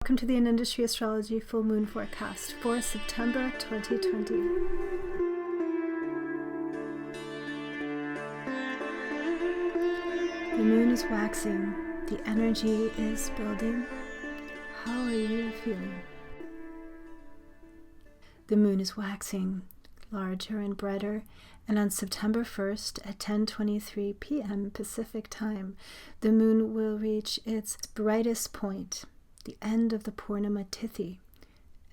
Welcome to the AnandaShree Astrology Full Moon Forecast for September 2020. The moon is waxing. The energy is building. How are you feeling? The moon is waxing larger and brighter, and on September 1st at 10:23 p.m. Pacific time, the moon will reach its brightest point, the end of the Purnima Tithi,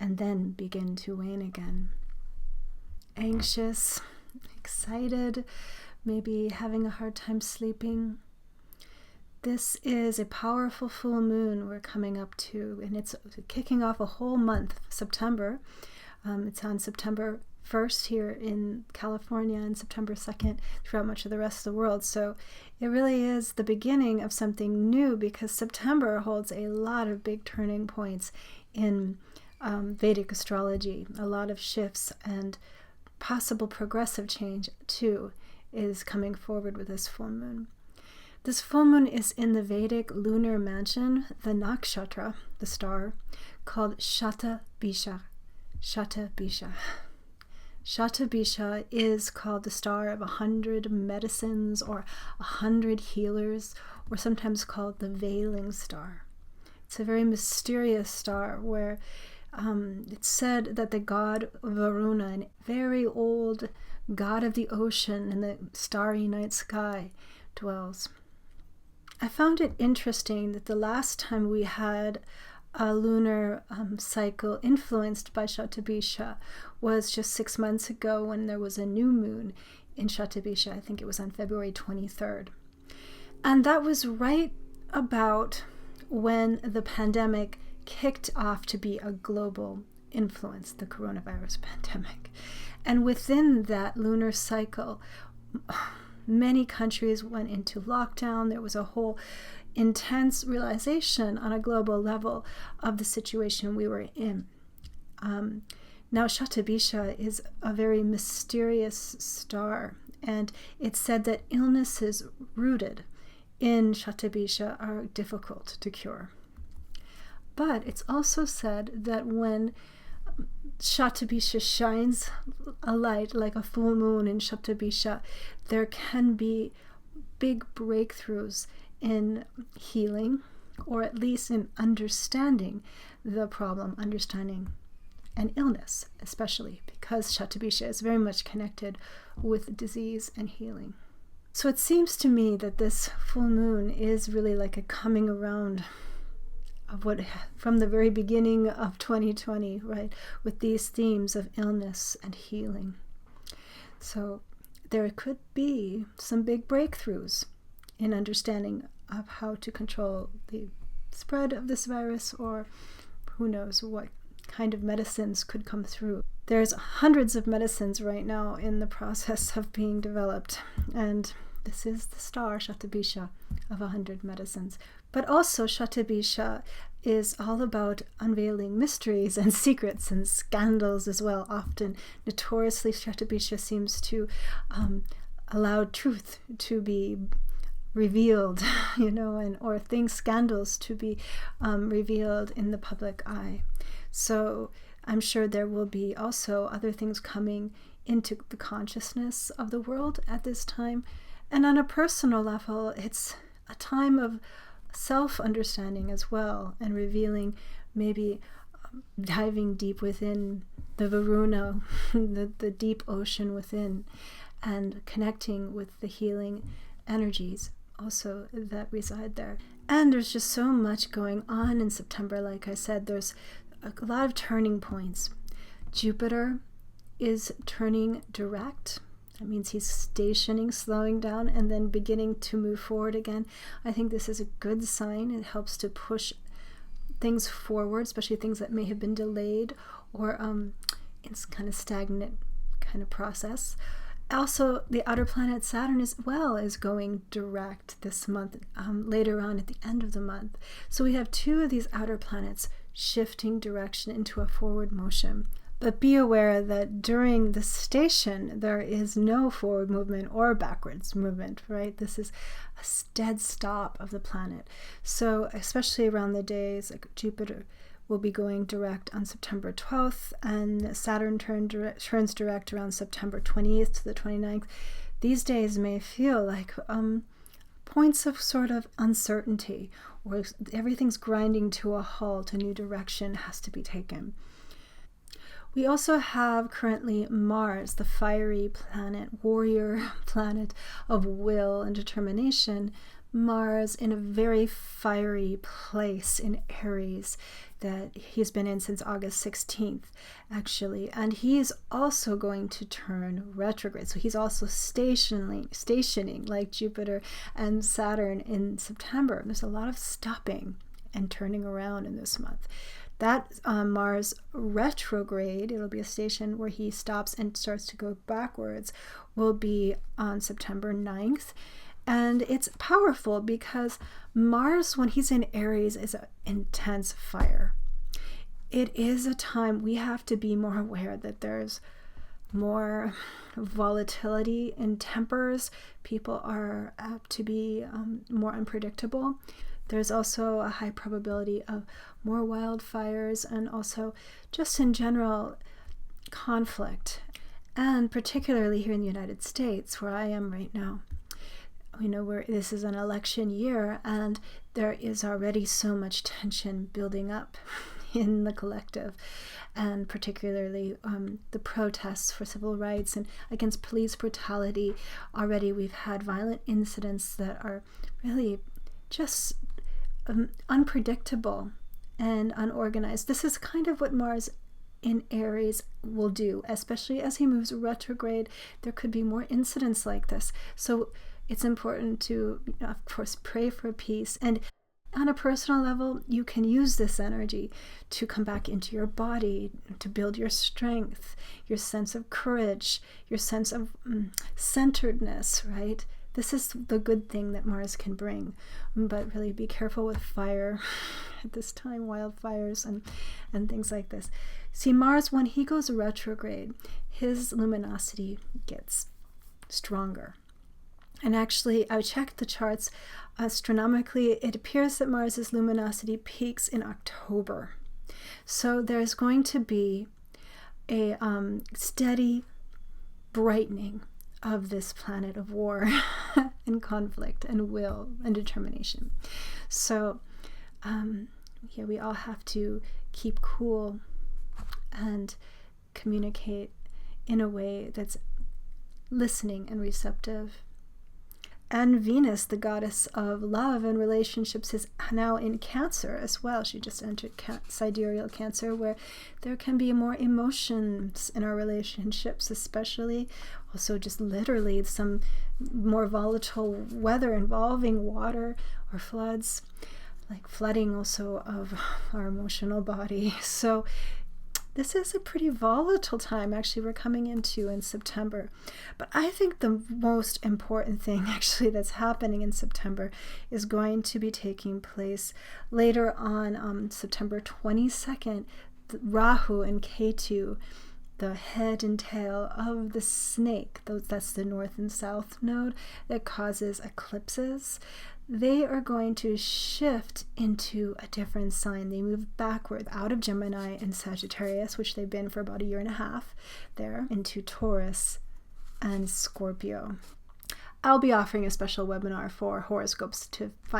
and then begin to wane again. Anxious, excited, maybe having a hard time sleeping. This is a powerful full moon we're coming up to, and it's kicking off a whole month, September. It's on September 1st here in California and September 2nd throughout much of the rest of the world. So it really is the beginning of something new, because September holds a lot of big turning points in Vedic astrology. A lot of shifts and possible progressive change too is coming forward with this full moon. This full moon is in the Vedic lunar mansion, the nakshatra, the star, called Shatabhisha. Shatabhisha. Shatabhisha is called the star of 100 medicines or 100 healers, or sometimes called the veiling star. It's a very mysterious star where it's said that the god Varuna, a very old god of the ocean and the starry night sky, dwells. I found it interesting that the last time we had a lunar cycle influenced by Shatabhisha was just 6 months ago, when there was a new moon in Shatabhisha. I think it was on February 23rd. And that was right about when the pandemic kicked off to be a global influence, the coronavirus pandemic. And within that lunar cycle, many countries went into lockdown. There was a whole intense realization on a global level of the situation we were in. Now, Shatabhisha is a very mysterious star, and it's said that illnesses rooted in Shatabhisha are difficult to cure. But it's also said that when Shatabhisha shines a light like a full moon in Shatabhisha, there can be big breakthroughs in healing, or at least in understanding the problem, understanding an illness, especially because Shatabhisha is very much connected with disease and healing. So it seems to me that this full moon is really like a coming around of what, from the very beginning of 2020, right, with these themes of illness and healing. So there could be some big breakthroughs in understanding of how to control the spread of this virus, or who knows what kind of medicines could come through. There's hundreds of medicines right now in the process of being developed, and this is the star Shatabhisha of 100 medicines. But also Shatabhisha is all about unveiling mysteries and secrets and scandals as well. Often, notoriously, Shatabhisha seems to allow truth to be revealed, or scandals to be revealed in the public eye. So I'm sure there will be also other things coming into the consciousness of the world at this time. And on a personal level, it's a time of self-understanding as well, and revealing, maybe diving deep within the Varuna, the deep ocean within, and connecting with the healing energies also that reside there. And there's just so much going on in September. Like I said, there's a lot of turning points. Jupiter is turning direct. That means he's stationing, slowing down, and then beginning to move forward again. I think this is a good sign. It helps to push things forward, especially things that may have been delayed, or it's kind of stagnant kind of process. Also, the outer planet Saturn as well is going direct this month, later on at the end of the month. So we have two of these outer planets shifting direction into a forward motion. But be aware that during the station, there is no forward movement or backwards movement, right? This is a dead stop of the planet. So especially around the days like Jupiter will be going direct on September 12th, and Saturn turns direct around September 28th to the 29th. These days may feel like points of sort of uncertainty, where everything's grinding to a halt, a new direction has to be taken. We also have currently Mars, the fiery planet, warrior planet of will and determination. Mars in a very fiery place in Aries that he's been in since August 16th, actually. And he is also going to turn retrograde. So he's also stationing like Jupiter and Saturn in September. There's a lot of stopping and turning around in this month. That Mars retrograde, it'll be a station where he stops and starts to go backwards, will be on September 9th. And it's powerful because Mars, when he's in Aries, is an intense fire. It is a time we have to be more aware that there's more volatility in tempers. People are apt to be more unpredictable. There's also a high probability of more wildfires and also just in general conflict. And particularly here in the United States, where I am right now. This is an election year, and there is already so much tension building up in the collective, and particularly the protests for civil rights and against police brutality. Already we've had violent incidents that are really just unpredictable and unorganized. This is kind of what Mars in Aries will do, especially as he moves retrograde. There could be more incidents like this. So it's important to, of course, pray for peace. And on a personal level, you can use this energy to come back into your body, to build your strength, your sense of courage, your sense of centeredness, right? This is the good thing that Mars can bring. But really be careful with fire at this time, wildfires and things like this. See, Mars, when he goes retrograde, his luminosity gets stronger. And actually, I checked the charts astronomically. It appears that Mars's luminosity peaks in October. So there's going to be a steady brightening of this planet of war and conflict and will and determination. So we all have to keep cool and communicate in a way that's listening and receptive. And Venus, the goddess of love and relationships, is now in Cancer as well. She just entered sidereal Cancer, where there can be more emotions in our relationships, especially also just literally some more volatile weather involving water or floods, like flooding also of our emotional body. So this is a pretty volatile time, actually, we're coming into in September. But I think the most important thing, actually, that's happening in September is going to be taking place later on September 22nd. Rahu and Ketu, the head and tail of the snake, that's the north and south node that causes eclipses. They are going to shift into a different sign. They move backward out of Gemini and Sagittarius, which they've been for about a year and a half there, into Taurus and Scorpio. I'll be offering a special webinar for horoscopes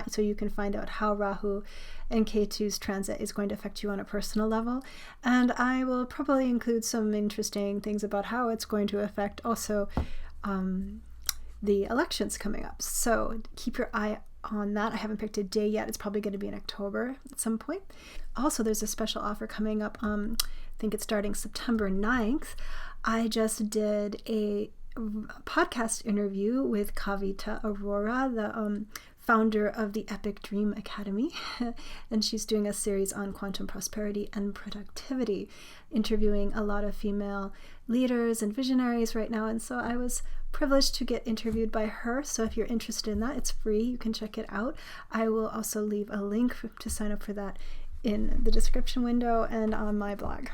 so you can find out how Rahu and Ketu's transit is going to affect you on a personal level. And I will probably include some interesting things about how it's going to affect also the elections coming up. So keep your eye on that. I haven't picked a day yet. It's probably going to be in October at some point. Also, there's a special offer coming up. I think it's starting September 9th. I just did a podcast interview with Kavita Arora, the founder of the Epic Dream Academy, and she's doing a series on quantum prosperity and productivity, interviewing a lot of female leaders and visionaries right now. And so I was privileged to get interviewed by her. So if you're interested in that, it's free. You can check it out. I will also leave a link to sign up for that in the description window and on my blog.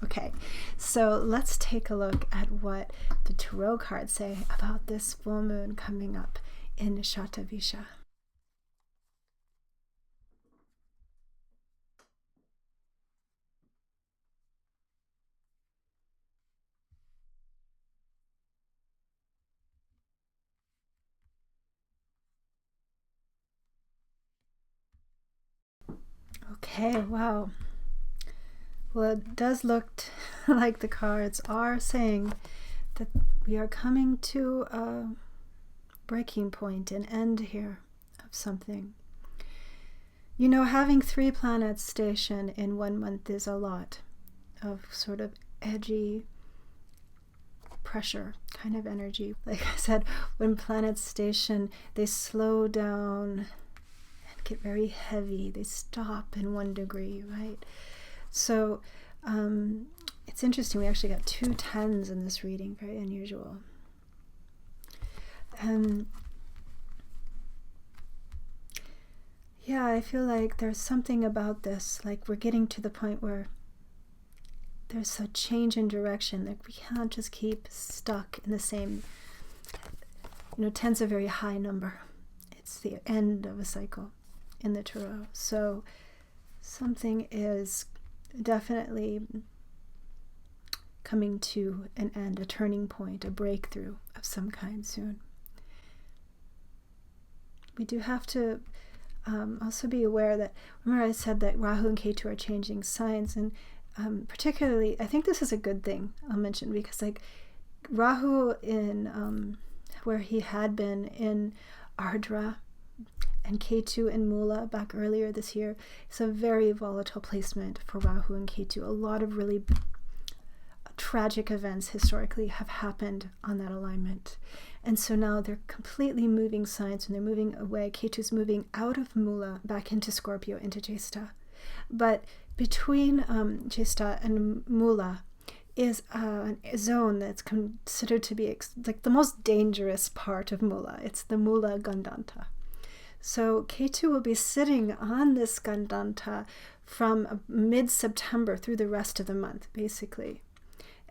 Okay, so let's take a look at what the tarot cards say about this full moon coming up in Shatabhisha. Okay, wow. Well, it does look like the cards are saying that we are coming to a breaking point, an end here of something. You know, having 3 planets station in 1 month is a lot of sort of edgy pressure kind of energy. Like I said, when planets station, they slow down and get very heavy. They stop in 1 degree, right? So it's interesting. We actually got 2 10s in this reading, very unusual. Yeah, I feel like there's something about this, like we're getting to the point where there's a change in direction, that we can't just keep stuck in the same, 10's a very high number. It's the end of a cycle in the tarot. So something is definitely coming to an end, a turning point, a breakthrough of some kind soon. We do have to also be aware that, remember I said that Rahu and Ketu are changing signs, and particularly, I think this is a good thing I'll mention, because like Rahu in where he had been in Ardra, and Ketu in Mula back earlier this year, is a very volatile placement for Rahu and Ketu. A lot of really tragic events historically have happened on that alignment. And so now they're completely moving signs, and they're moving away. Ketu's moving out of Mula back into Scorpio, into Jesta. But between Jesta and Mula is a zone that's considered to be like the most dangerous part of Mula. It's the Mula Gandanta. So Ketu will be sitting on this Gandanta from mid-September through the rest of the month, basically.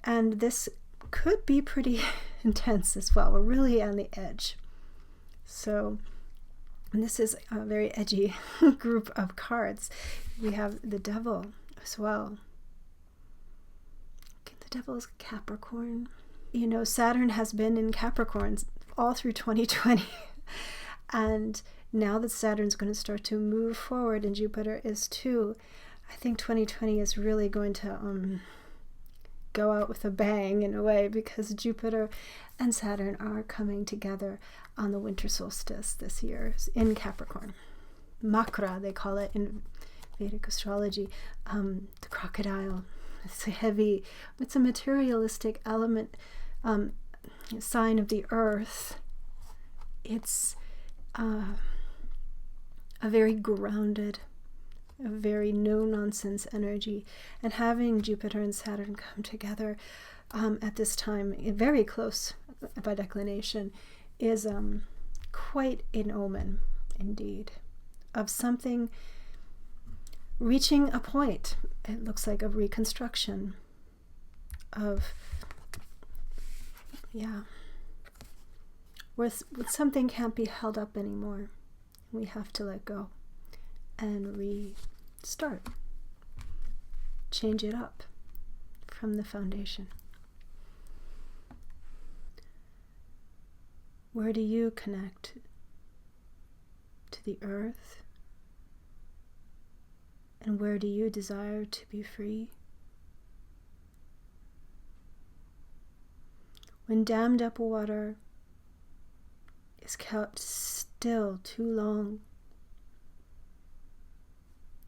And this could be pretty intense as well. We're really on the edge. So, and this is a very edgy group of cards. We have the Devil as well. The Devil is Capricorn. You know, Saturn has been in Capricorn all through 2020. And now that Saturn's going to start to move forward, and Jupiter is too, I think 2020 is really going to go out with a bang in a way, because Jupiter and Saturn are coming together on the winter solstice this year in Capricorn. Makra, they call it in Vedic astrology, the crocodile. It's a heavy, it's a materialistic element, sign of the earth. It's a very grounded, a very no-nonsense energy. And having Jupiter and Saturn come together at this time, very close by declination, is quite an omen, indeed, of something reaching a point, it looks like, of reconstruction, of, where something can't be held up anymore. We have to let go and restart, change it up from the foundation. Where do you connect to the earth? And where do you desire to be free? When dammed up water is kept still too long,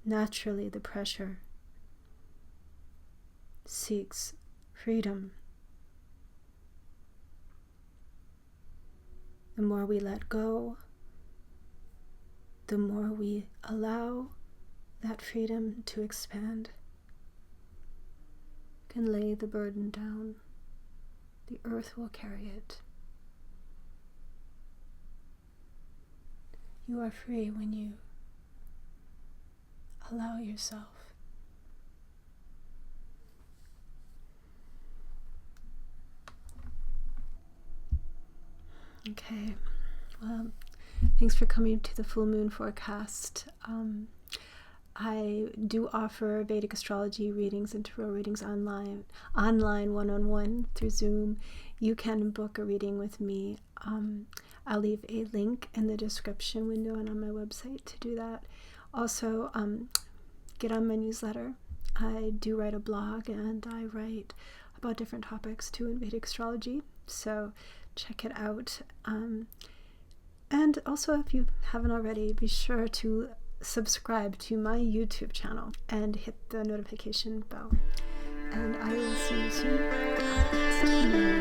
naturally the pressure seeks freedom. The more we let go, the more we allow that freedom to expand. Can lay the burden down. The earth will carry it. You are free when you allow yourself. Okay, well, thanks for coming to the full moon forecast. I do offer Vedic astrology readings and tarot readings online one-on-one through Zoom. You can book a reading with me. I'll leave a link in the description window and on my website to do that. Also, get on my newsletter. I do write a blog, and I write about different topics too in Vedic astrology, so check it out. And also, if you haven't already, be sure to subscribe to my YouTube channel and hit the notification bell. And I will see you soon.